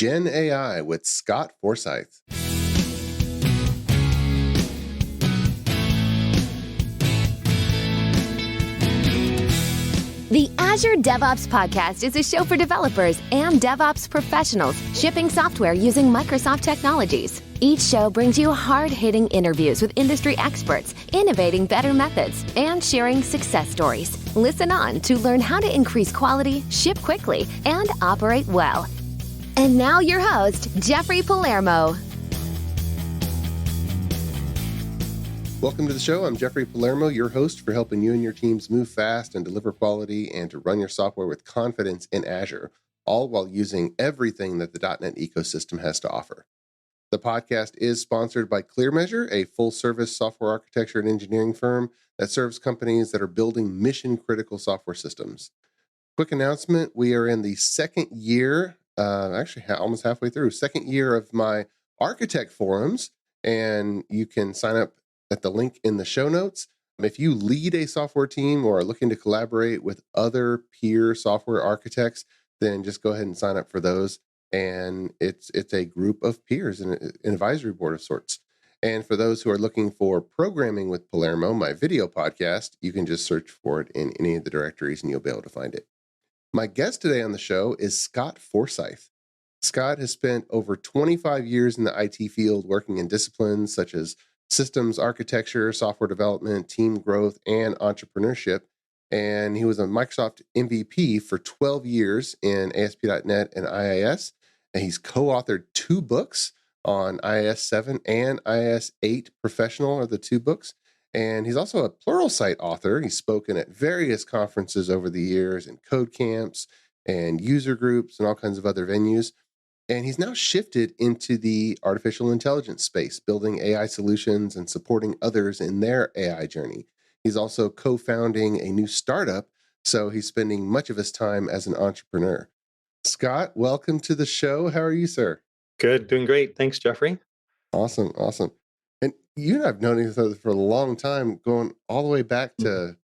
Gen AI with Scott Forsyth. The Azure DevOps podcast is a show for developers and DevOps professionals shipping software using Microsoft technologies. Each show brings you hard-hitting interviews with industry experts, innovating better methods, and sharing success stories. Listen on to learn how to increase quality, ship quickly, and operate well. And now your host, Jeffrey Palermo. Welcome to the show. I'm Jeffrey Palermo, your host for helping you and your teams move fast and deliver quality and to run your software with confidence in Azure, all while using everything that the .NET ecosystem has to offer. The podcast is sponsored by ClearMeasure, a full-service software architecture and engineering firm that serves companies that are building mission-critical software systems. Quick announcement, we are in the second year, almost halfway through, second year of my architect forums, and you can sign up at the link in the show notes. If you lead a software team or are looking to collaborate with other peer software architects, then just go ahead and sign up for those. And it's a group of peers, an advisory board of sorts. And for those who are looking for Programming with Palermo, my video podcast, you can just search for it in any of the directories and you'll be able to find it. My guest today on the show is Scott Forsyth. Scott has spent over 25 years in the IT field working in disciplines such as systems architecture, software development, team growth, and entrepreneurship. And he was a Microsoft MVP for 12 years in ASP.NET and IIS. And he's co-authored 2 books on IIS 7 and IIS 8 Professional are the 2 books. And he's also a Pluralsight author. He's spoken at various conferences over the years and code camps and user groups and all kinds of other venues. And he's now shifted into the artificial intelligence space, building AI solutions and supporting others in their AI journey. He's also co-founding a new startup, so he's spending much of his time as an entrepreneur. Scott, welcome to the show. How are you, sir? Good, doing great. Thanks, Jeffrey. Awesome. And you and I have known each other for a long time, going all the way back to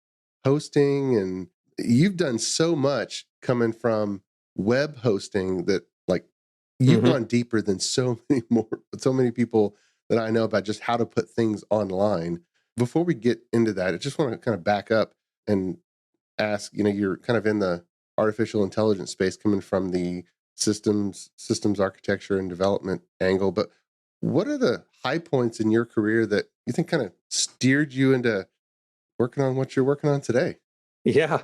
hosting, and you've done so much coming from web hosting that you've gone deeper than so many people that I know about just how to put things online. Before we get into that, I just want to kind of back up and ask, you're kind of in the artificial intelligence space coming from the systems architecture and development angle, but what are the high points in your career that you think kind of steered you into working on what you're working on today? Yeah.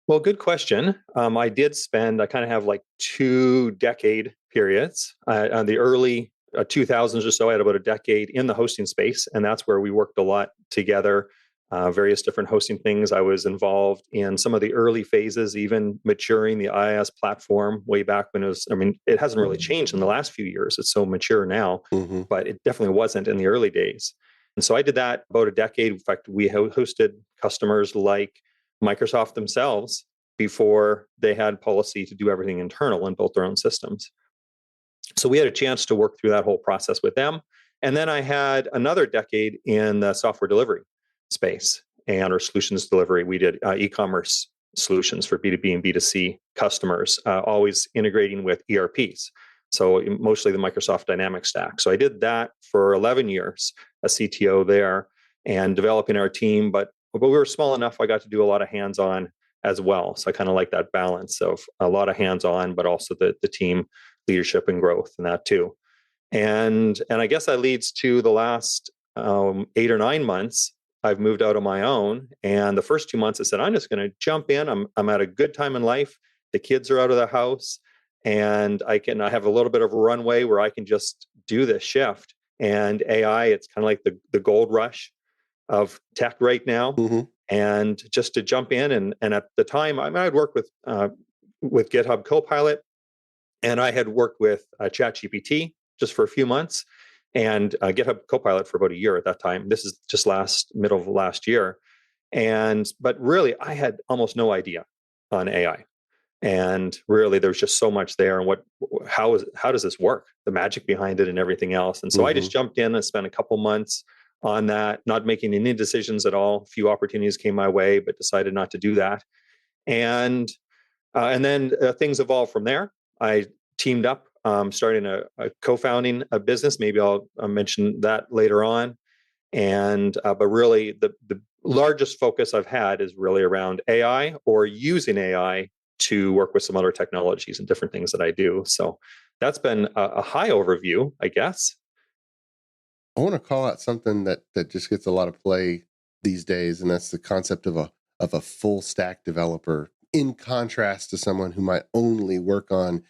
Well, good question. I kind of have 2 decade periods. On the early 2000s or so, I had about a decade in the hosting space, and that's where we worked a lot together, various different hosting things. I was involved in some of the early phases, even maturing the IIS platform way back when it hasn't really changed in the last few years. It's so mature now, but it definitely wasn't in the early days. And so I did that about a decade. In fact, we hosted customers like Microsoft themselves before they had policy to do everything internal and built their own systems. So we had a chance to work through that whole process with them. And then I had another decade in the software delivery space and our solutions delivery. We did e-commerce solutions for B2B and B2C customers, always integrating with ERPs. So mostly the Microsoft Dynamics stack. So I did that for 11 years, a CTO there, and developing our team. But we were small enough, I got to do a lot of hands-on as well. So I kind of like that balance of a lot of hands-on, but also the team leadership and growth and that too. And I guess that leads to the last 8 or 9 months, I've moved out on my own. And the first 2 months I said, I'm just going to jump in. I'm at a good time in life. The kids are out of the house and I have a little bit of a runway where I can just do this shift. And AI, it's kind of like the gold rush of tech right now. And just to jump in and at the time, I'd worked with GitHub Copilot, and I had worked with ChatGPT just for a few months, and GitHub Copilot for about a year at that time. This is just middle of last year, but really, I had almost no idea on AI, and really, there's just so much there, and how does this work? The magic behind it, and everything else. And so I just jumped in and spent a couple months on that, not making any decisions at all. A few opportunities came my way, but decided not to do that. And then things evolved from there. I teamed up starting a co-founding a business. Maybe I'll mention that later on. And but really, the largest focus I've had is really around AI or using AI to work with some other technologies and different things that I do. So that's been a high overview, I guess. I want to call out something that just gets a lot of play these days, and that's the concept of a full stack developer, in contrast to someone who might only work on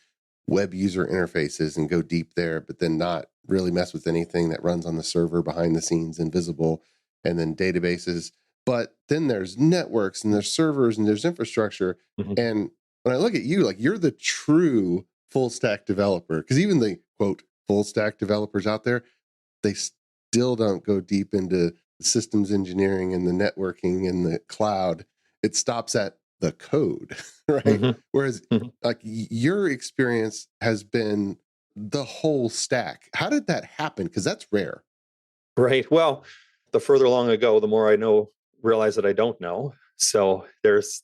web user interfaces and go deep there, but then not really mess with anything that runs on the server behind the scenes, invisible, and then databases. But then there's networks and there's servers and there's infrastructure. Mm-hmm. And when I look at you, like, you're the true full stack developer, because even the quote full stack developers out there, they still don't go deep into the systems engineering and the networking and the cloud. It stops at the code, right? Mm-hmm. Whereas like your experience has been the whole stack. How did that happen? Because that's rare. Right. Well, the further along I go, the more I realize that I don't know. So there's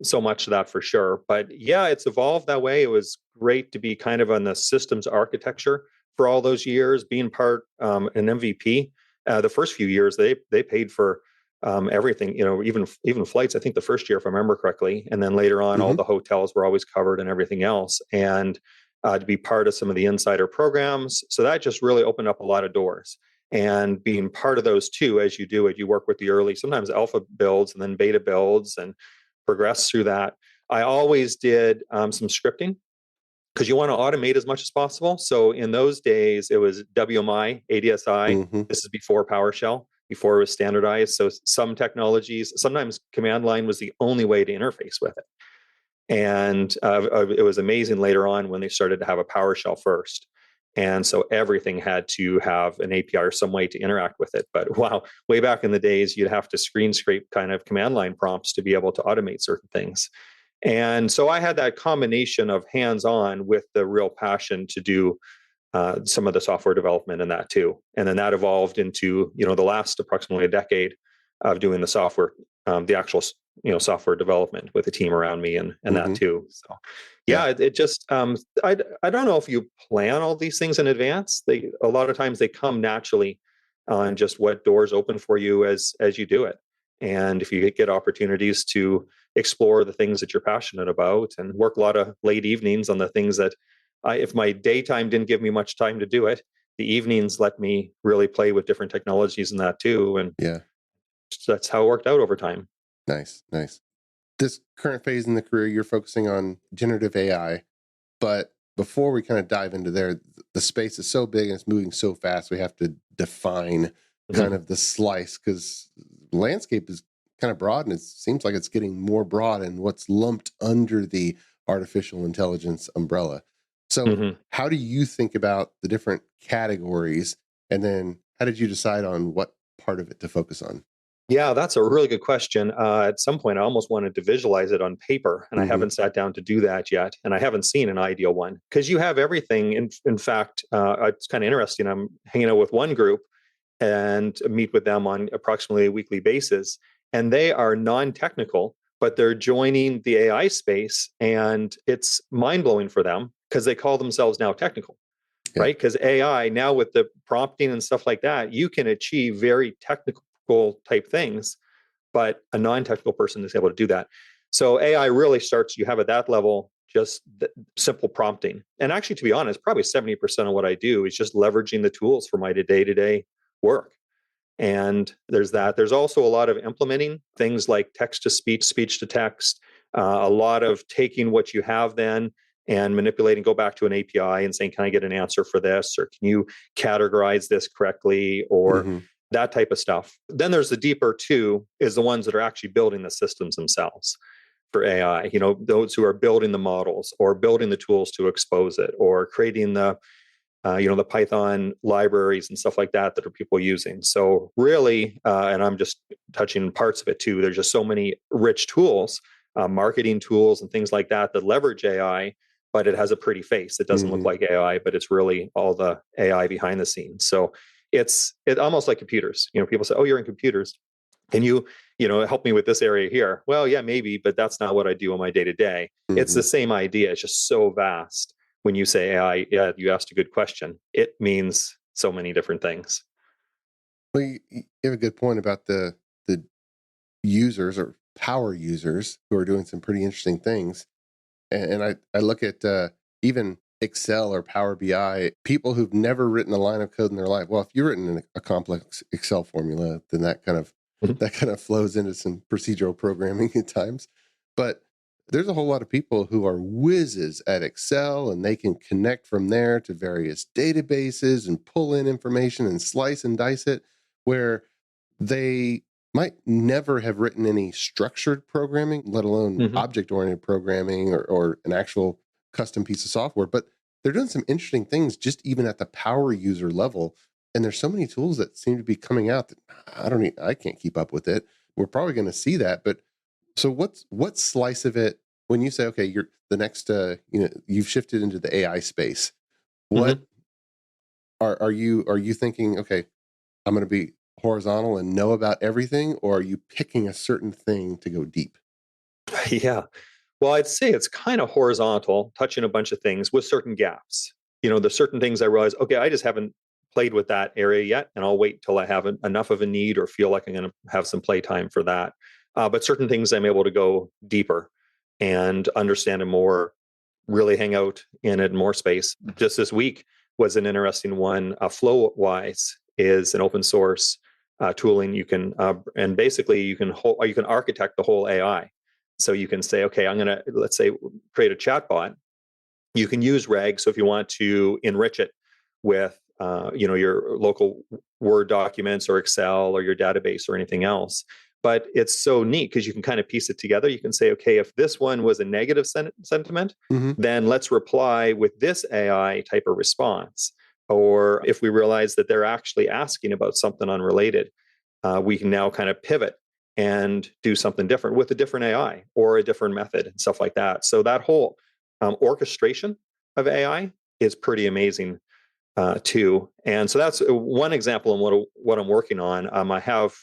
so much of that for sure. But yeah, it's evolved that way. It was great to be kind of on the systems architecture for all those years, being part an MVP. The first few years, they paid for everything. Even flights. I think the first year, if I remember correctly, and then later on, all the hotels were always covered and everything else. And to be part of some of the insider programs, so that just really opened up a lot of doors. And being part of those too, as you do it, you work with the early, sometimes alpha builds and then beta builds and progress through that. I always did some scripting because you want to automate as much as possible. So in those days, it was WMI, ADSI. This is before PowerShell, before it was standardized. So some technologies, sometimes command line was the only way to interface with it. And it was amazing later on when they started to have a PowerShell first. And so everything had to have an API or some way to interact with it. But wow, way back in the days, you'd have to screen scrape kind of command line prompts to be able to automate certain things. And so I had that combination of hands-on with the real passion to do some of the software development in that too. And then that evolved into, the last approximately a decade of doing the software, the actual, software development with a team around me and that too. So yeah, it just, I don't know if you plan all these things in advance. A lot of times they come naturally on just what doors open for you as you do it. And if you get opportunities to explore the things that you're passionate about and work a lot of late evenings on the things that if my daytime didn't give me much time to do it, the evenings let me really play with different technologies in that too. And that's how it worked out over time. Nice. This current phase in the career, you're focusing on generative AI, but before we kind of dive into there, the space is so big and it's moving so fast. We have to define kind of the slice, because the landscape is kind of broad and it seems like it's getting more broad and what's lumped under the artificial intelligence umbrella. So how do you think about the different categories? And then how did you decide on what part of it to focus on? Yeah, that's a really good question. At some point, I almost wanted to visualize it on paper, and I haven't sat down to do that yet. And I haven't seen an ideal one because you have everything. In fact, it's kind of interesting. I'm hanging out with one group and meet with them on approximately a weekly basis, and they are non-technical, but they're joining the AI space, and it's mind-blowing for them because they call themselves now technical. Right? Because AI now with the prompting and stuff like that, you can achieve very technical type things, but a non-technical person is able to do that. So AI really starts, you have at that level, just simple prompting. And actually, to be honest, probably 70% of what I do is just leveraging the tools for my day-to-day work. And there's that. There's also a lot of implementing things like text to speech, speech to text, a lot of taking what you have then and manipulating, go back to an API and saying, can I get an answer for this? Or can you categorize this correctly? Or that type of stuff. Then there's the deeper too, is the ones that are actually building the systems themselves for AI. Those who are building the models or building the tools to expose it or creating the Python libraries and stuff like that are people using. So really, and I'm just touching parts of it too, there's just so many rich tools, marketing tools and things like that leverage AI, but it has a pretty face. It doesn't look like AI, but it's really all the AI behind the scenes. So it's almost like computers. People say, oh, you're in computers. Can you help me with this area here? Well, yeah, maybe, but that's not what I do on my day to day. It's the same idea. It's just so vast. when you say AI, yeah, you asked a good question. It means so many different things. Well, you have a good point about the users or power users who are doing some pretty interesting things. And I look at even Excel or Power BI, people who've never written a line of code in their life. Well, if you've written a complex Excel formula, then that kind of flows into some procedural programming at times. But there's a whole lot of people who are whizzes at Excel, and they can connect from there to various databases and pull in information and slice and dice it, where they might never have written any structured programming, let alone Mm-hmm. object-oriented programming or an actual custom piece of software. But they're doing some interesting things just even at the power user level. And there's so many tools that seem to be coming out that I can't keep up with it. We're probably going to see that. But so what slice of it, when you say, okay, you're the next, you've shifted into the AI space, what are you thinking, okay, I'm going to be horizontal and know about everything, or are you picking a certain thing to go deep? Yeah. Well, I'd say it's kind of horizontal, touching a bunch of things with certain gaps. There's certain things I realize, okay, I just haven't played with that area yet, and I'll wait till I have enough of a need or feel like I'm going to have some playtime for that. But certain things I'm able to go deeper and understand it more, really hang out in it more space. Just this week was an interesting one. Flowise is an open source tooling. You can and basically you can architect the whole AI. So you can say, okay, I'm going to, let's say, create a chatbot. You can use RAG. So if you want to enrich it with, your local Word documents or Excel or your database or anything else. But it's so neat because you can kind of piece it together. You can say, okay, if this one was a negative sentiment, then let's reply with this AI type of response. Or if we realize that they're actually asking about something unrelated, we can now kind of pivot and do something different with a different AI or a different method and stuff like that. So that whole orchestration of AI is pretty amazing too. And so that's one example of what I'm working on. I have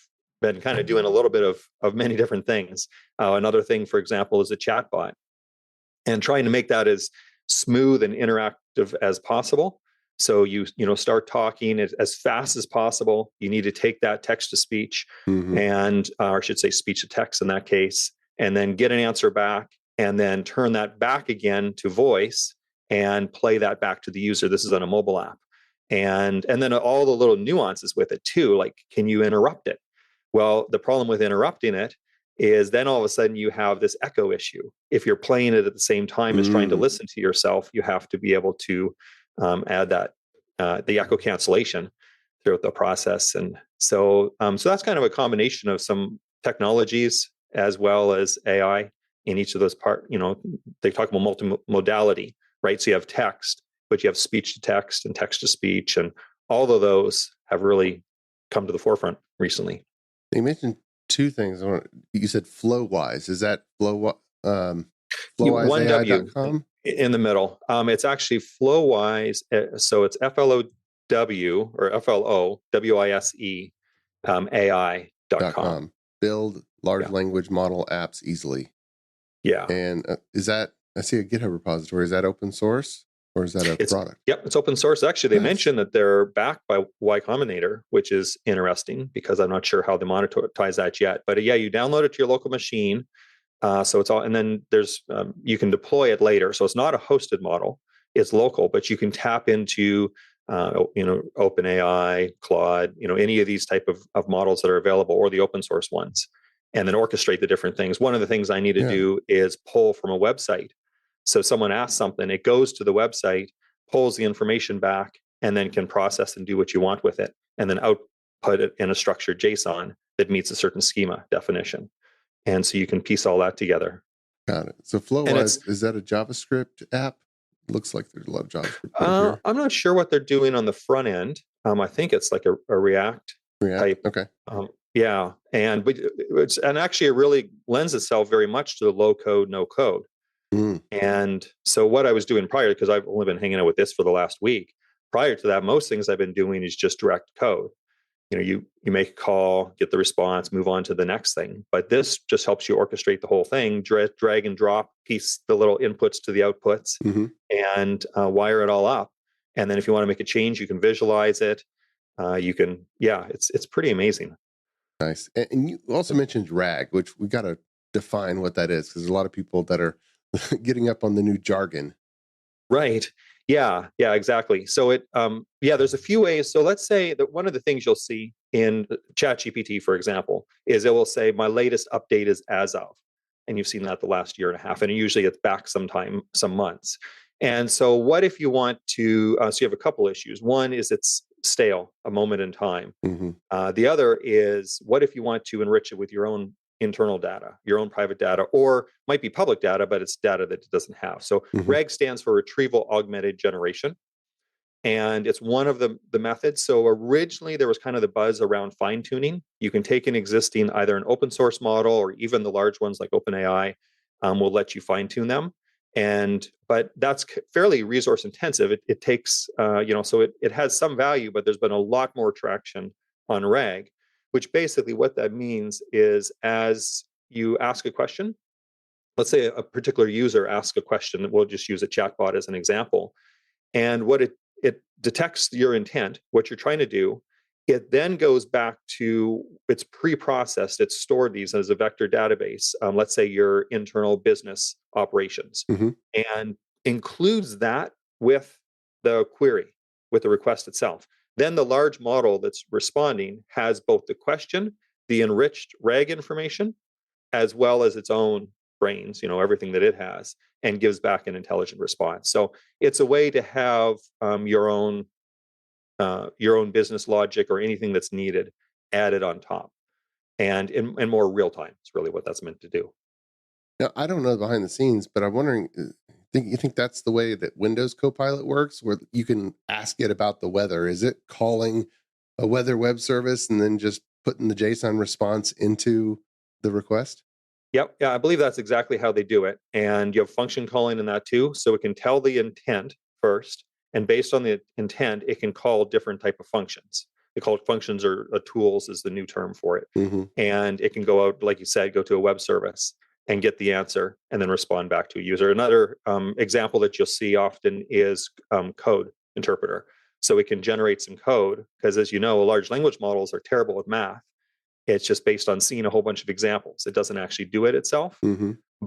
been kind of doing a little bit of many different things. Another thing, for example, is a chatbot, and trying to make that as smooth and interactive as possible. So you start talking as fast as possible. You need to take that text to speech, and or I should say speech to text in that case, and then get an answer back, and then turn that back again to voice and play that back to the user. This is on a mobile app, and then all the little nuances with it too. Like, can you interrupt it? Well, the problem with interrupting it is then all of a sudden you have this echo issue. If you're playing it at the same time as trying to listen to yourself, you have to be able to add that the echo cancellation throughout the process. And so that's kind of a combination of some technologies as well as AI in each of those parts. They talk about multimodality, right? So you have text, but you have speech to text and text to speech, and all of those have really come to the forefront recently. You mentioned two things. You said Flowise. Is that FlowiseAI.com? In the middle. It's actually Flowise. So it's FLOW or FLOWISE AI.com. Build large language model apps easily. Yeah. And is that, I see a GitHub repository. Is that open source? Or is that a product? Yep, it's open source. Actually, they mentioned that they're backed by Y Combinator, which is interesting because I'm not sure how they monetize that yet. But yeah, you download it to your local machine. So it's all, and then there's you can deploy it later. So it's not a hosted model; it's local, but you can tap into OpenAI, Claude, any of these type of models that are available, or the open source ones, and then orchestrate the different things. One of the things I need to do is pull from a website. So someone asks something, it goes to the website, pulls the information back, and then can process and do what you want with it, and then output it in a structured JSON that meets a certain schema definition. And so you can piece all that together. Got it. So Flowise, is that a JavaScript app? Looks like there's a lot of JavaScript. I'm not sure what they're doing on the front end. I think it's like a React type. Okay. Yeah, and actually it really lends itself very much to the low code, no code. And so what I was doing prior, because I've only been hanging out with this for the last week, prior to that, most things I've been doing is just direct code. you make a call, get the response, move on to the next thing. But this just helps you orchestrate the whole thing, drag and drop, piece the little inputs to the outputs, and wire it all up. And then if you want to make a change, you can visualize it. It's pretty amazing. Nice. And you also mentioned RAG, which we got to define what that is, because there's a lot of people that are getting up on the new jargon. Right. Yeah, exactly. So there's a few ways. So let's say that one of the things you'll see in ChatGPT, for example, is it will say my latest update is as of, and you've seen that the last year and a half, and usually it's back some months. And so what if you want to, so you have a couple issues. One is it's stale, a moment in time. The other is, what if you want to enrich it with your own internal data, your own private data, or might be public data, but it's data that it doesn't have. So RAG stands for retrieval augmented generation. And it's one of the methods. So originally there was kind of the buzz around fine tuning. You can take an existing, either an open source model or even the large ones like OpenAI will let you fine tune them. But that's fairly resource intensive. It takes, so it has some value, but there's been a lot more traction on RAG, which basically what that means is, as you ask a question, let's say a particular user asks a question, we'll just use a chatbot as an example, and what it detects your intent, what you're trying to do, it then goes back to, it's pre-processed, it's stored these as a vector database, let's say your internal business operations, and includes that with the query, with the request itself. Then the large model that's responding has both the question, the enriched RAG information, as well as its own brains, everything that it has, and gives back an intelligent response. So it's a way to have your own business logic or anything that's needed added on top, and in more real time. It's really what that's meant to do. Now, I don't know behind the scenes, but I'm wondering, you think that's the way that Windows Copilot works, where you can ask it about the weather? Is it calling a weather web service and then just putting the JSON response into the request? Yep. Yeah, I believe that's exactly how they do it. And you have function calling in that too. So it can tell the intent first, and based on the intent, it can call different type of functions. They call it functions, or tools is the new term for it. And it can go out, like you said, go to a web service and get the answer and then respond back to a user. Another example that you'll see often is code interpreter. So it can generate some code, because as you know, large language models are terrible at math. It's just based on seeing a whole bunch of examples. It doesn't actually do it itself.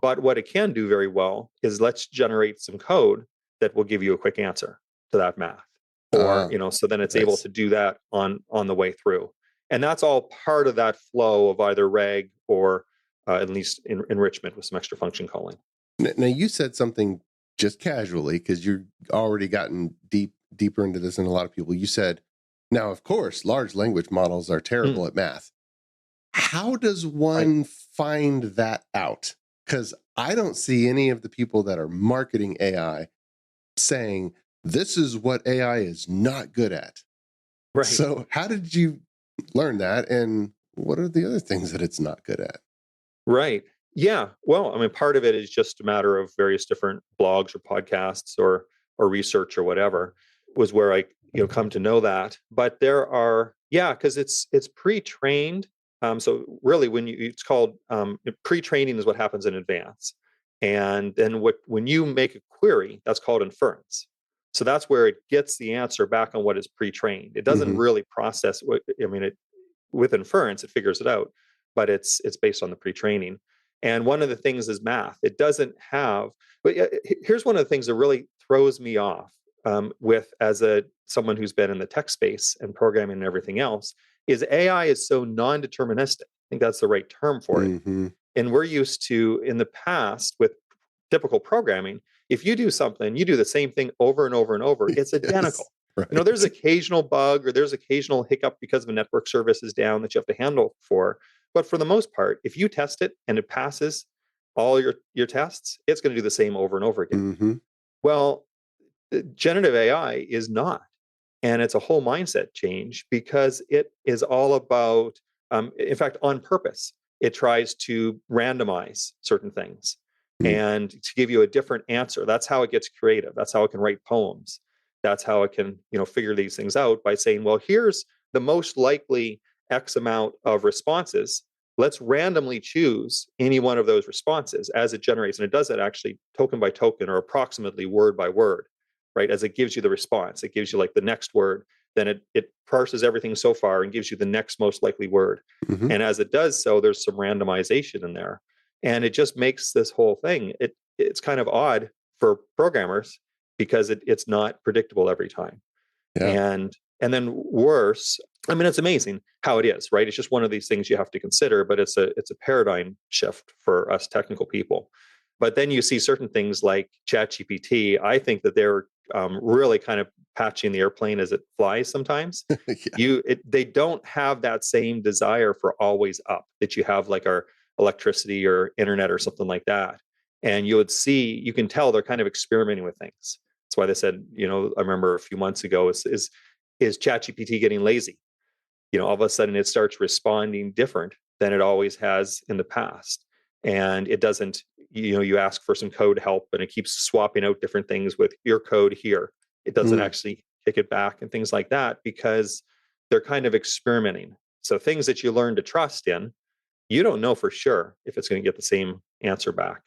But what it can do very well is, let's generate some code that will give you a quick answer to that math. Or, so then it's able to do that on the way through. And that's all part of that flow of either RAG or at least enrichment with some extra function calling. Now, you said something just casually, because you've already gotten deeper into this than a lot of people. You said, now, of course, large language models are terrible at math. How does one find that out? Because I don't see any of the people that are marketing AI saying, this is what AI is not good at. Right. So how did you learn that? And what are the other things that it's not good at? Right. Yeah. Well, I mean, part of it is just a matter of various different blogs or podcasts or research or whatever, was where I come to know that. But there are, because it's pre-trained. So really, it's called pre-training is what happens in advance, and then when you make a query, that's called inference. So that's where it gets the answer back on what is pre-trained. It doesn't really process with inference, it figures it out, but it's based on the pre-training. And one of the things is math. It doesn't have. But here's one of the things that really throws me off with, as someone who's been in the tech space and programming and everything else, is AI is so non-deterministic. I think that's the right term for it. And we're used to, in the past, with typical programming, if you do something, you do the same thing over and over and over, it's identical. Right. There's occasional bug or there's occasional hiccup because of a network service is down that you have to handle for. But for the most part, if you test it and it passes all your tests, it's going to do the same over and over again. Well, generative AI is not. And it's a whole mindset change, because it is all about, in fact, on purpose, it tries to randomize certain things and to give you a different answer. That's how it gets creative. That's how it can write poems. That's how it can, figure these things out by saying, well, here's the most likely X amount of responses. Let's randomly choose any one of those responses as it generates. And it does that actually token by token or approximately word by word, right? As it gives you the response, it gives you like the next word. Then it parses everything so far and gives you the next most likely word. Mm-hmm. And as it does so, there's some randomization in there. And it just makes this whole thing, it's kind of odd for programmers because it's not predictable every time. Yeah. And then worse, I mean, it's amazing how it is, right? It's just one of these things you have to consider, but it's a paradigm shift for us technical people. But then you see certain things like ChatGPT. I think that they're really kind of patching the airplane as it flies sometimes. Yeah. They don't have that same desire for always up that you have like our electricity or internet or something like that. And you can tell they're kind of experimenting with things. That's why they said, I remember a few months ago, is ChatGPT getting lazy? All of a sudden it starts responding different than it always has in the past. And it doesn't, you ask for some code help and it keeps swapping out different things with your code here. It doesn't actually kick it back and things like that because they're kind of experimenting. So things that you learn to trust in, you don't know for sure if it's going to get the same answer back.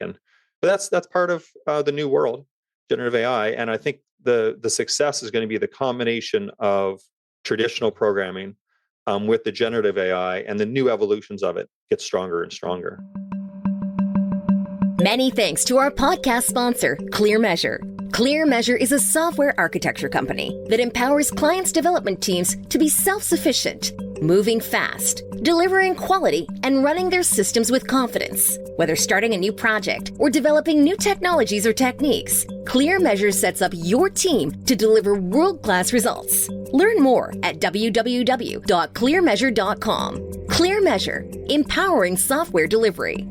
But that's part of the new world, generative AI. And I think the success is going to be the combination of traditional programming with the generative AI, and the new evolutions of it get stronger and stronger. Many thanks to our podcast sponsor, ClearMeasure. ClearMeasure is a software architecture company that empowers clients' development teams to be self-sufficient, moving fast, delivering quality, and running their systems with confidence. Whether starting a new project or developing new technologies or techniques, ClearMeasure sets up your team to deliver world-class results. Learn more at www.clearmeasure.com. ClearMeasure, empowering software delivery.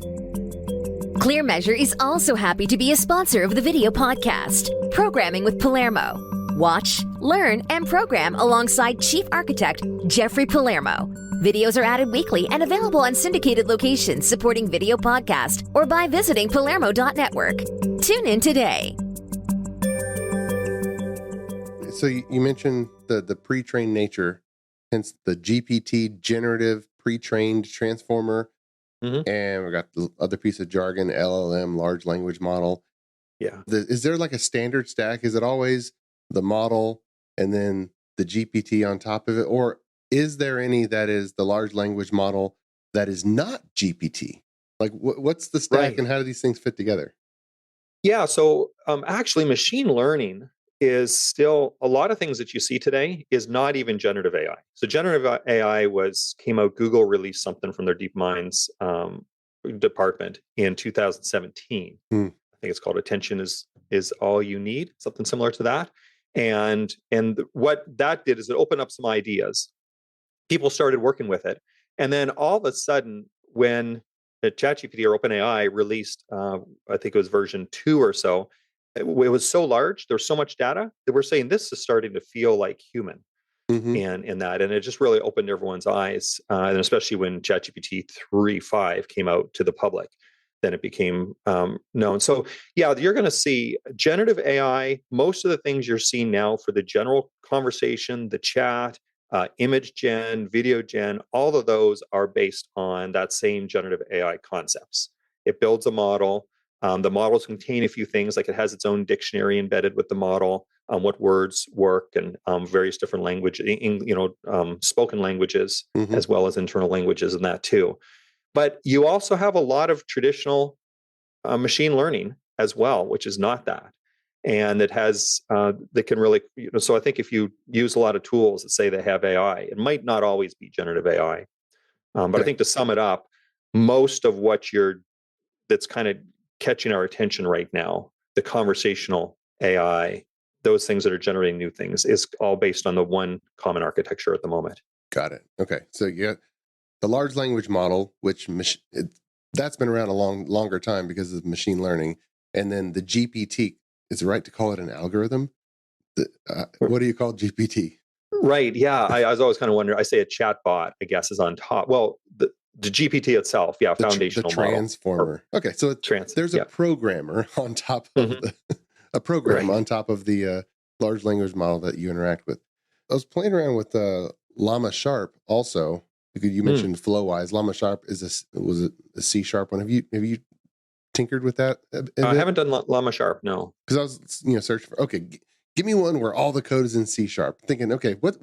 ClearMeasure is also happy to be a sponsor of the video podcast, Programming with Palermo. Watch, learn, and program alongside Chief Architect Jeffrey Palermo. Videos are added weekly and available on syndicated locations supporting video podcast or by visiting palermo.network. Tune in today. So you mentioned the pre-trained nature, hence the GPT generative pre-trained transformer. Mm-hmm. And we got the other piece of jargon, LLM, large language model. Yeah. Is there like a standard stack? Is it always the model and then the GPT on top of it? Or is there any that is the large language model that is not GPT? Like what's the stack Right. and how do these things fit together? Yeah. So actually, machine learning is still a lot of things that you see today is not even generative AI. So generative AI came out. Google released something from their DeepMinds department in 2017. I think it's called "Attention is All You Need," something similar to that. And what that did is it opened up some ideas. People started working with it, and then all of a sudden, when ChatGPT or OpenAI released, I think it was version 2 or so, it was so large, there's so much data that we're saying this is starting to feel like human in that. And it just really opened everyone's eyes. And especially when ChatGPT 3.5 came out to the public, then it became known. So yeah, you're going to see generative AI, most of the things you're seeing now for the general conversation, the chat, image gen, video gen, all of those are based on that same generative AI concepts. It builds a model. The models contain a few things, like it has its own dictionary embedded with the model, what words work, and various different language, spoken languages, as well as internal languages in that too. But you also have a lot of traditional machine learning as well, which is not that. And it has, that can really, so I think if you use a lot of tools that say they have AI, it might not always be generative AI. But I think to sum it up, most of that's kind of catching our attention right now, the conversational AI, those things that are generating new things, is all based on the one common architecture at the moment. Got it. Okay. So you got the large language model, which that's been around a longer time because of machine learning. And then the GPT, is it right to call it an algorithm? What do you call GPT? Right. Yeah. I was always kind of wondering, I say a chatbot, I guess, is on top. Well, the GPT itself, foundational the transformer. Model. Okay, so there's a programmer on top of a program on top of the large language model that you interact with. I was playing around with Llama Sharp also, because you mentioned Flowise. Llama Sharp was a C Sharp one. Have you tinkered with that a bit? I haven't done Llama Sharp, no. Because I was searching for, okay, give me one where all the code is in C Sharp. Thinking, okay, what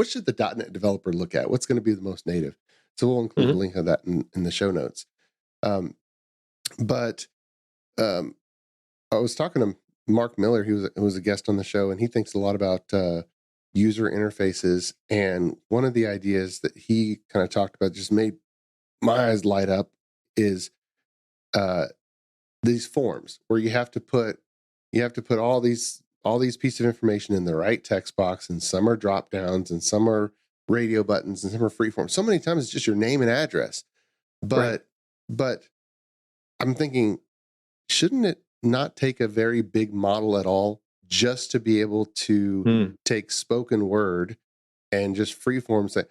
should the .NET developer look at? What's going to be the most native? So we'll include a link of that in the show notes. But I was talking to Mark Miller, who was a guest on the show, and he thinks a lot about user interfaces. And one of the ideas that he kind of talked about, just made my eyes light up, is these forms where you have to put all these pieces of information in the right text box, and some are drop downs, and some are radio buttons, and some are free form. So many times it's just your name and address. But I'm thinking, shouldn't it not take a very big model at all just to be able to take spoken word and just freeform say,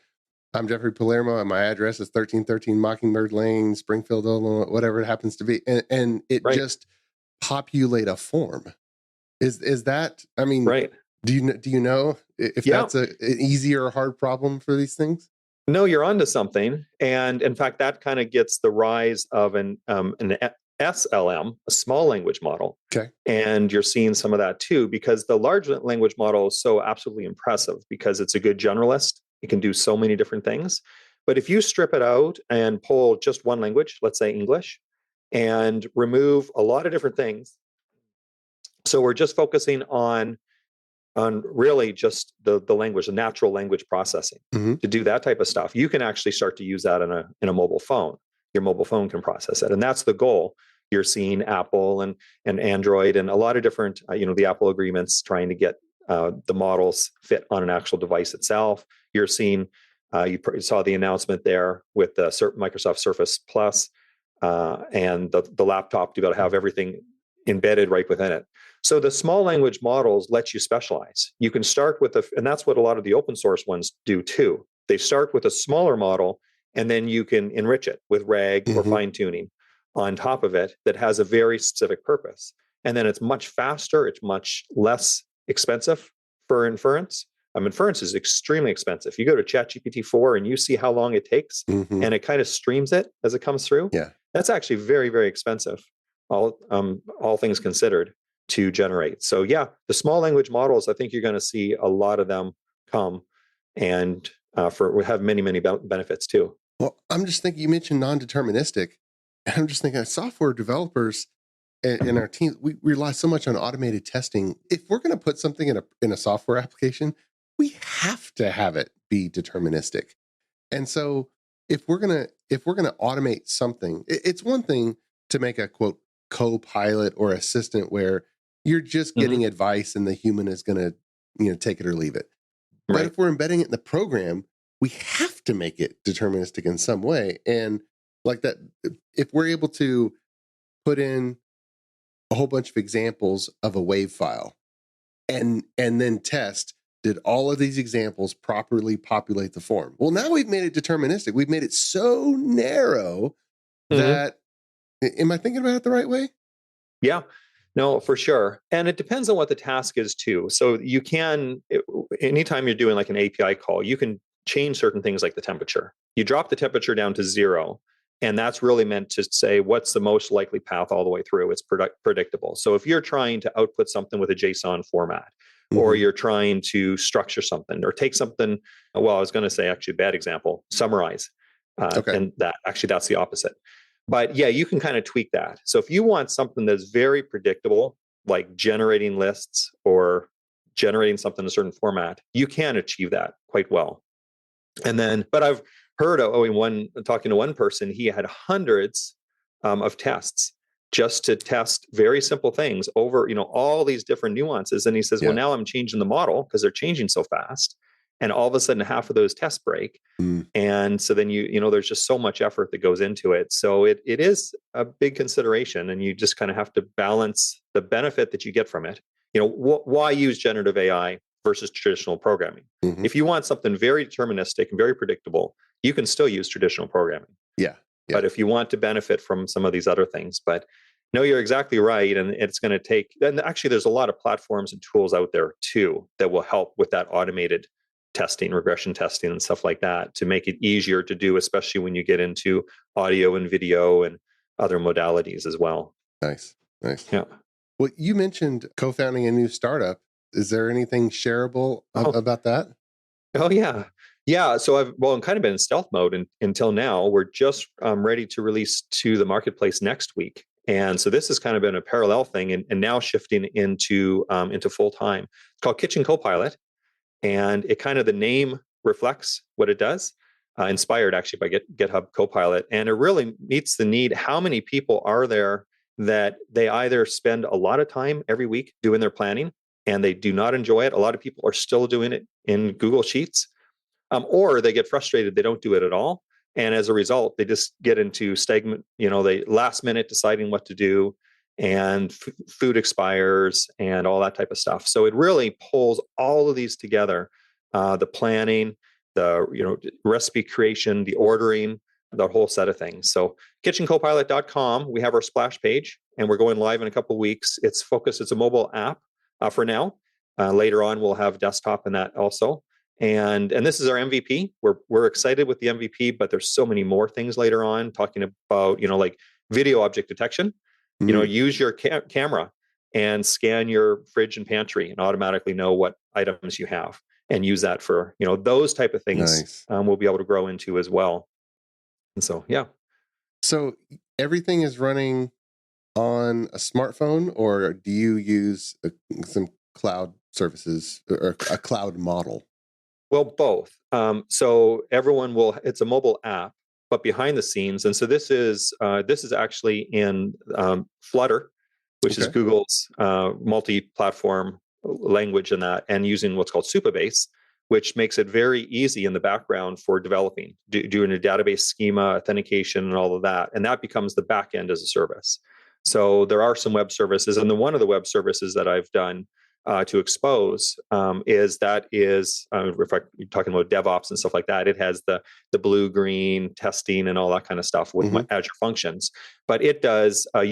I'm Jeffrey Palermo and my address is 1313 Mockingbird Lane, Springfield, Illinois, whatever it happens to be. And it just populate a form. Is that, I mean, do you know if that's an easy or a hard problem for these things? No, you're onto something. And in fact, that kind of gets the rise of an SLM, a small language model. Okay. And you're seeing some of that too, because the large language model is so absolutely impressive because it's a good generalist. It can do so many different things. But if you strip it out and pull just one language, let's say English, and remove a lot of different things. So we're just focusing on really just the language, the natural language processing to do that type of stuff. You can actually start to use that in a mobile phone. Your mobile phone can process it. And that's the goal. You're seeing Apple and Android and a lot of different, the Apple agreements trying to get the models fit on an actual device itself. You're seeing, you saw the announcement there with the Microsoft Surface Plus and the laptop to be able to have everything embedded right within it. So the small language models let you specialize. You can start with and that's what a lot of the open source ones do too. They start with a smaller model, and then you can enrich it with RAG or fine tuning on top of it that has a very specific purpose. And then it's much faster. It's much less expensive for inference. Inference is extremely expensive. You go to ChatGPT 4 and you see how long it takes, and it kind of streams it as it comes through. Yeah, that's actually very, very expensive, all things considered, to generate. So yeah, the small language models, I think you're going to see a lot of them come and have many, many benefits too. Well, I'm just thinking, you mentioned non-deterministic, and I'm just thinking software developers in our team, we rely so much on automated testing. If we're going to put something in a software application, we have to have it be deterministic. And so if we're going to automate something, it's one thing to make a quote co-pilot or assistant where you're just getting advice and the human is going to take it or leave it. But if we're embedding it in the program, we have to make it deterministic in some way. And like that, if we're able to put in a whole bunch of examples of a WAV file and then test, did all of these examples properly populate the form? Well, now we've made it deterministic. We've made it so narrow that, am I thinking about it the right way? Yeah. No, for sure. And it depends on what the task is too. So you can, anytime you're doing like an API call, you can change certain things like the temperature. You drop the temperature down to 0, and that's really meant to say what's the most likely path all the way through. It's predictable. So if you're trying to output something with a JSON format, or you're trying to structure something or take something, well, I was going to say actually bad example, summarize. And that's the opposite. But yeah, you can kind of tweak that. So if you want something that's very predictable, like generating lists or generating something in a certain format, you can achieve that quite well. And then, but I've heard talking to one person, he had hundreds of tests just to test very simple things over, all these different nuances. And he says, well, now I'm changing the model because they're changing so fast. And all of a sudden, half of those tests break. And so then there's just so much effort that goes into it. So it is a big consideration, and you just kind of have to balance the benefit that you get from it. Why use generative AI versus traditional programming? If you want something very deterministic and very predictable, you can still use traditional programming. Yeah. But if you want to benefit from some of these other things, no, you're exactly right. And it's going to take, and actually there's a lot of platforms and tools out there too that will help with that automated testing, regression testing, and stuff like that to make it easier to do, especially when you get into audio and video and other modalities as well. Nice. Yeah. Well, you mentioned co-founding a new startup. Is there anything shareable about that? Oh, yeah. Yeah. So I'm kind of been in stealth mode until now. We're just ready to release to the marketplace next week. And so this has kind of been a parallel thing and now shifting into full time. It's called Kitchen Copilot. And it kind of, the name reflects what it does, inspired actually by GitHub Copilot. And it really meets the need. How many people are there that they either spend a lot of time every week doing their planning and they do not enjoy it? A lot of people are still doing it in Google Sheets, or they get frustrated, they don't do it at all. And as a result, they just get into stagnant, they last minute deciding what to do, and food expires and all that type of stuff. So it really pulls all of these together, the planning, the recipe creation, the ordering, the whole set of things. So kitchencopilot.com, we have our splash page, and we're going live in a couple of weeks. It's a mobile app for now. Later on, we'll have desktop in that also. And this is our MVP. We're excited with the MVP, but there's so many more things later on, talking about like video object detection. Use your camera and scan your fridge and pantry and automatically know what items you have, and use that for those type of things. Nice. We'll be able to grow into as well. And so So everything is running on a smartphone, or do you use some cloud services or a cloud model? Well, both. So everyone it's a mobile app, but behind the scenes. And so this is actually in Flutter, which is Google's multi-platform language in that, and using what's called Supabase, which makes it very easy in the background for developing, doing a database schema, authentication, and all of that. And that becomes the back end as a service. So there are some web services, and one of the web services that I've done to expose is if you're talking about DevOps and stuff like that, it has the blue, green testing and all that kind of stuff with my Azure functions. But it does a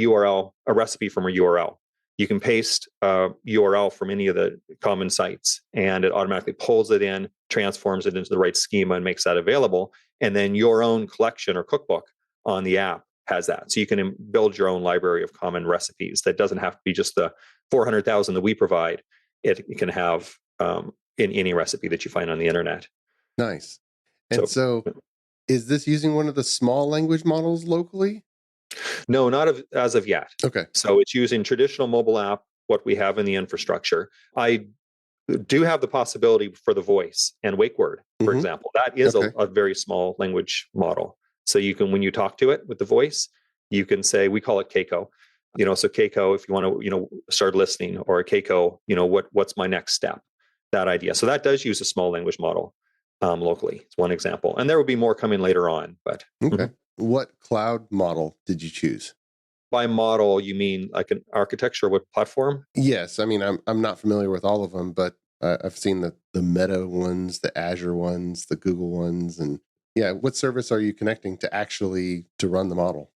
recipe from a URL. You can paste a URL from any of the common sites, and it automatically pulls it in, transforms it into the right schema, and makes that available. And then your own collection or cookbook on the app has that. So you can build your own library of common recipes that doesn't have to be just the 400,000 that we provide. It can have in any recipe that you find on the internet. Nice. And so is this using one of the small language models locally? No, not as of yet. Okay. So it's using traditional mobile app, what we have in the infrastructure. I do have the possibility for the voice and wake word, for example. That is a very small language model. So you can, when you talk to it with the voice, you can say, we call it Keiko. So Keiko, if you want to, start listening, or Keiko, what's my next step? That idea. So that does use a small language model locally. It's one example, and there will be more coming later on. But What cloud model did you choose? By model, you mean like an architecture? What platform? Yes, I mean I'm not familiar with all of them, but I've seen the Meta ones, the Azure ones, the Google ones, and what service are you connecting to run the model?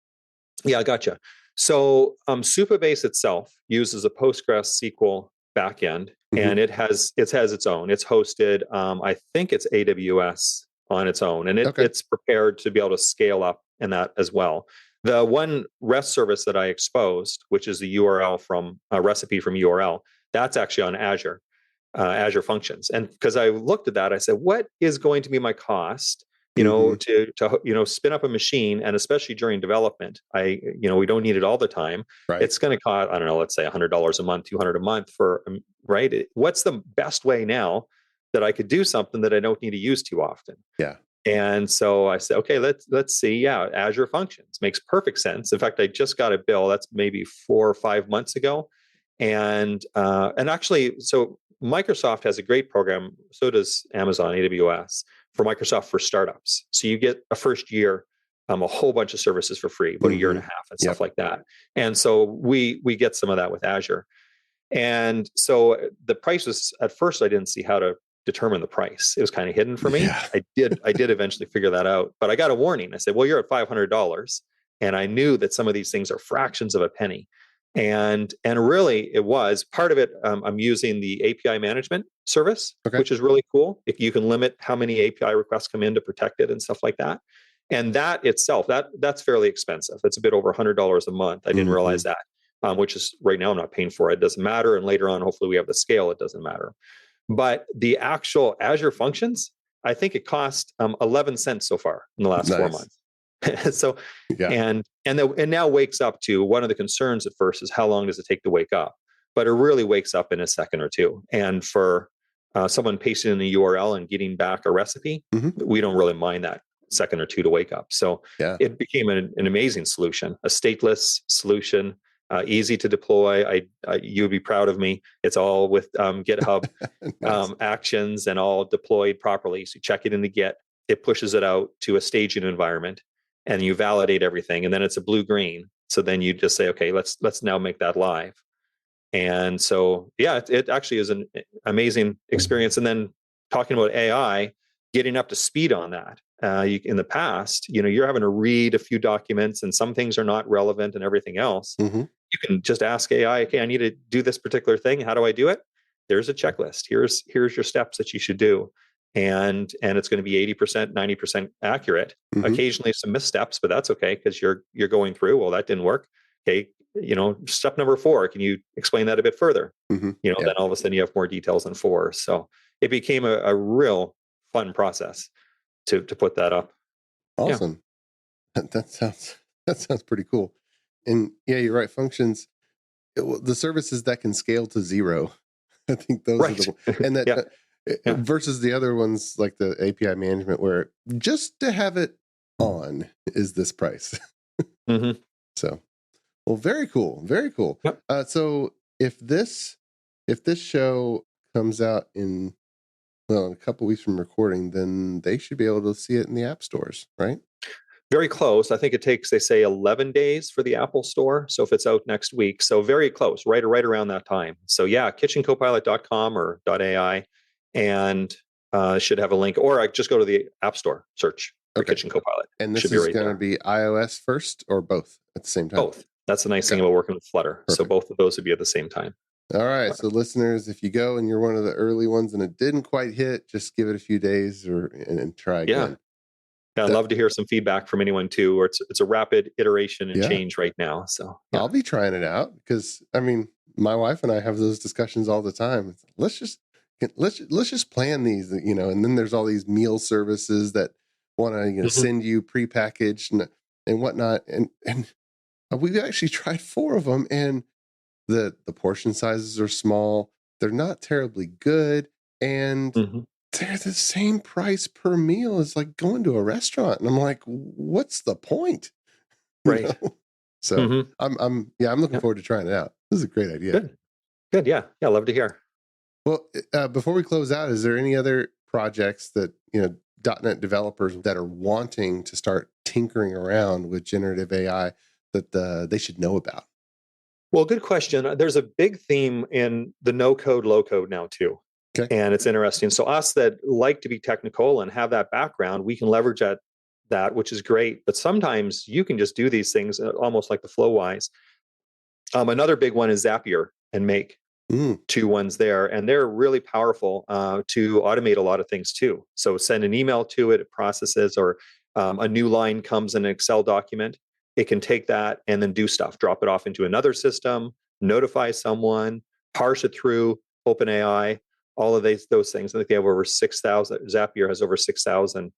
Yeah, I gotcha. So Supabase itself uses a PostgreSQL backend, and it has its own. It's hosted. I think it's AWS on its own, and it's prepared to be able to scale up in that as well. The one REST service that I exposed, which is the URL from a recipe from URL, that's actually on Azure, Azure Functions. And because I looked at that, I said, what is going to be my cost? To spin up a machine, and especially during development, we don't need it all the time. Right. It's going to cost, I don't know, let's say $100 a month, $200 a month right? What's the best way now that I could do something that I don't need to use too often? Yeah. And so I said, okay, let's see. Yeah, Azure Functions makes perfect sense. In fact, I just got a bill that's maybe 4 or 5 months ago, and actually, so Microsoft has a great program. So does Amazon AWS for Microsoft for startups. So you get a first year, a whole bunch of services for free, about a year and a half and stuff like that. And so we get some of that with Azure. And so the price was, at first I didn't see how to determine the price. It was kind of hidden for me. Yeah. I did eventually figure that out, but I got a warning. I said, well, you're at $500. And I knew that some of these things are fractions of a penny. And really, it was part of it. I'm using the API management service, Okay. which is really cool. If you can limit how many API requests come in to protect it and stuff like that. And that itself, that's fairly expensive. It's a bit over $100 a month. I didn't realize that, which is right now I'm not paying for it. It doesn't matter. And later on, hopefully we have the scale. It doesn't matter. But the actual Azure functions, I think it cost 11 cents so far in the last 4 months. So, yeah. and now wakes up to one of the concerns at first is how long does it take to wake up? But it really wakes up in a second or two. And for someone pasting in the URL and getting back a recipe, we don't really mind that second or two to wake up. So it became an amazing solution, a stateless solution, easy to deploy. You would be proud of me. It's all with GitHub nice. Actions and all deployed properly. So you check it into Git, it pushes it out to a staging environment, and you validate everything, and then it's a blue-green. So then you just say, okay, let's now make that live. And so, yeah, it actually is an amazing experience. And then talking about AI, getting up to speed on that. In the past, you're having to read a few documents, and some things are not relevant, and everything else. You can just ask AI, okay, I need to do this particular thing. How do I do it? There's a checklist. Here's your steps that you should do. And it's going to be 80%, 90% accurate. Occasionally some missteps, but that's okay because you're going through, well, that didn't work. Okay, step number 4, can you explain that a bit further? Then all of a sudden you have more details than 4. So it became a real fun process to put that up. Awesome. Yeah. That sounds pretty cool. And yeah, you're right. Functions, the services that can scale to 0. I think those are the and that versus the other ones like the API management, where just to have it on is this price. So, well, very cool, very cool. Yep. So if this show comes out in a couple weeks from recording, then they should be able to see it in the app stores, right? Very close. I think it takes, they say, 11 days for the Apple Store. So if it's out next week, so very close, right around that time. So yeah, kitchencopilot.com or .ai, and should have a link, or I just go to the App Store, search for Kitchen Copilot. And this is going to be iOS first or both at the same time? Both. That's the nice thing about working with Flutter. Perfect. So both of those would be at the same time. All right. So listeners, if you go and you're one of the early ones and it didn't quite hit, just give it a few days and try again. Yeah, I'd love to hear some feedback from anyone too, or it's a rapid iteration and change right now. So I'll be trying it out because my wife and I have those discussions all the time. Let's just plan these, and then there's all these meal services that want to send you prepackaged and whatnot. And we've actually tried 4 of them, and the portion sizes are small. They're not terribly good, and they're the same price per meal as like going to a restaurant. And I'm like, what's the point? Right. So I'm looking forward to trying it out. This is a great idea. Good. Yeah. Love to hear. Well, before we close out, is there any other projects that, .NET developers that are wanting to start tinkering around with generative AI that they should know about? Well, good question. There's a big theme in the no-code, low-code now too. Okay. And it's interesting. So us that like to be technical and have that background, we can leverage that, which is great. But sometimes you can just do these things almost like the Flowise. Another big one is Zapier and Make. 2 ones there, and they're really powerful to automate a lot of things too. So send an email to it, it processes, or a new line comes in an Excel document. It can take that and then do stuff, drop it off into another system, notify someone, parse it through OpenAI, all of those things. I think they have over 6,000. Zapier has over 6,000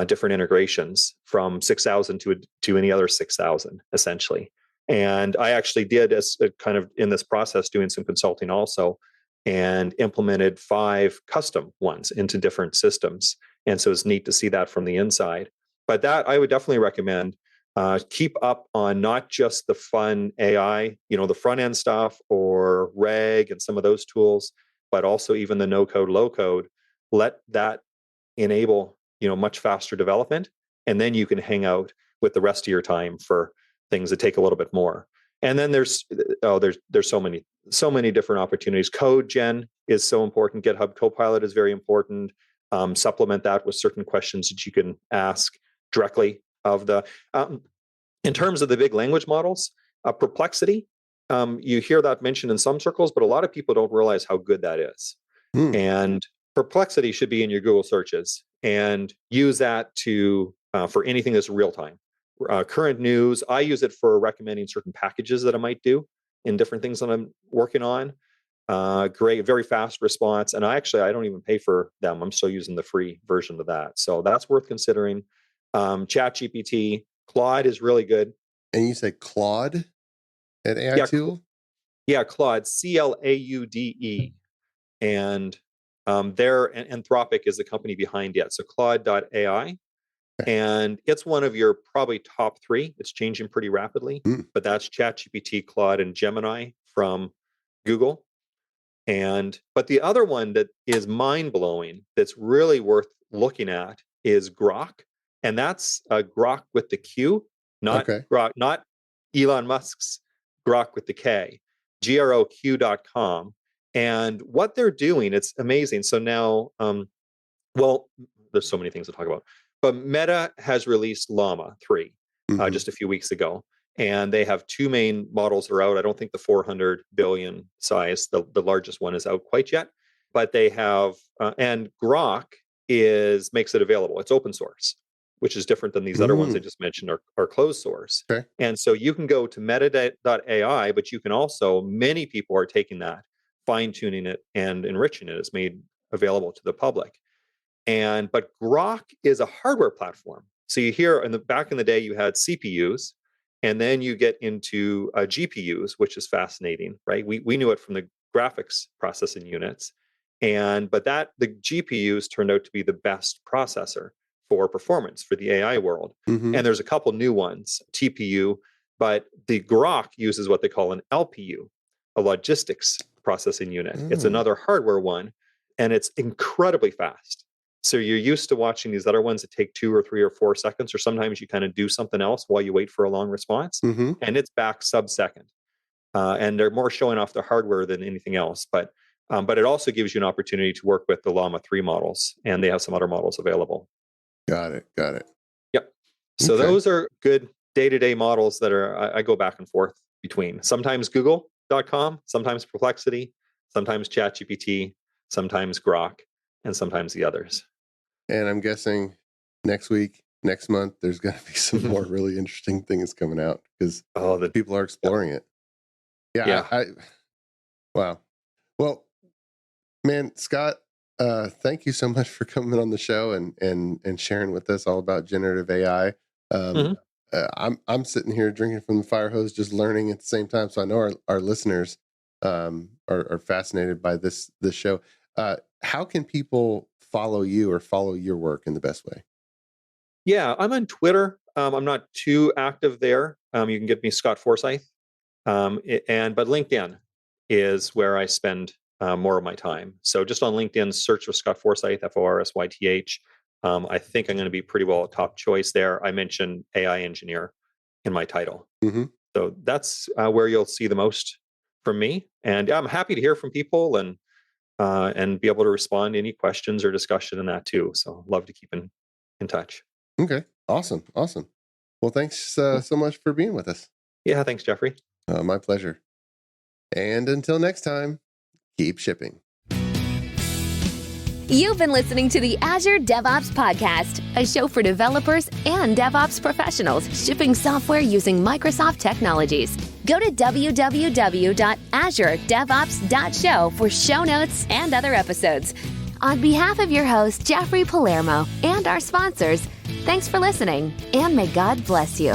different integrations, from 6,000 to any other 6,000 essentially. And I actually did, as kind of in this process, doing some consulting also, and implemented 5 custom ones into different systems. And so it's neat to see that from the inside. But that I would definitely recommend. Keep up on not just the fun AI, the front end stuff or Reg and some of those tools, but also even the no code, low code. Let that enable, much faster development. And then you can hang out with the rest of your time for things that take a little bit more. And then there's so many different opportunities. Code gen is so important. GitHub Copilot is very important. Supplement that with certain questions that you can ask directly of the. In terms of the big language models, Perplexity you hear that mentioned in some circles, but a lot of people don't realize how good that is. And Perplexity should be in your Google searches, and use that to for anything that's real time. Current news, I use it for recommending certain packages that I might do in different things that I'm working on. Great, very fast response. And I don't even pay for them. I'm still using the free version of that. So that's worth considering. ChatGPT, Claude is really good. And you say Claude, an AI tool? Yeah, Claude, Claude. And Anthropic is the company behind it. So Claude.ai. And it's one of your probably top 3. It's changing pretty rapidly, but that's ChatGPT, Claude, and Gemini from Google. But the other one that is mind-blowing, that's really worth looking at, is Grok. And that's Grok with the Q, not Grok, not Elon Musk's Grok with the K, GROQ.com. And what they're doing, it's amazing. So now, there's so many things to talk about. But Meta has released Llama 3 just a few weeks ago. And they have 2 main models that are out. I don't think the 400 billion size, the largest one, is out quite yet. But they have, and Grok makes it available. It's open source, which is different than these other ones I just mentioned are closed source. Okay. And so you can go to meta.ai, but you can also, many people are taking that, fine-tuning it and enriching it. It's made available to the public. But Grok is a hardware platform. So you hear back in the day, you had CPUs, and then you get into GPUs, which is fascinating, right? We knew it from the graphics processing units, but the GPUs turned out to be the best processor for performance for the AI world. And there's a couple new ones, TPU, but the Grok uses what they call an LPU, a logistics processing unit. It's another hardware one, and it's incredibly fast. So you're used to watching these other ones that take 2 or 3 or 4 seconds, or sometimes you kind of do something else while you wait for a long response, and it's back sub-second. And they're more showing off the hardware than anything else. But it also gives you an opportunity to work with the Llama 3 models, and they have some other models available. Got it. Yep. So those are good day-to-day models that I go back and forth between. Sometimes Google.com, sometimes Perplexity, sometimes ChatGPT, sometimes Grok, and sometimes the others. And I'm guessing next month, there's going to be some more really interesting things coming out because the people are exploring it. Yeah. Wow. Well, man, Scott, thank you so much for coming on the show and sharing with us all about generative AI. I'm sitting here drinking from the fire hose, just learning at the same time. So I know our listeners are fascinated by this show. How can people follow you or follow your work in the best way? Yeah, I'm on Twitter. I'm not too active there. You can get me Scott Forsyth. But LinkedIn is where I spend more of my time. So just on LinkedIn, search for Scott Forsyth, Forsyth. I think I'm going to be pretty well a top choice there. I mentioned AI engineer in my title. So that's where you'll see the most from me. And I'm happy to hear from people and be able to respond to any questions or discussion in that too. So love to keep in touch. Okay. Awesome. Well, thanks so much for being with us. Yeah. Thanks, Jeffrey. My pleasure. And until next time, keep shipping. You've been listening to the Azure DevOps Podcast, a show for developers and DevOps professionals shipping software using Microsoft technologies. Go to www.azuredevops.show for show notes and other episodes. On behalf of your host, Jeffrey Palermo, and our sponsors, thanks for listening, and may God bless you.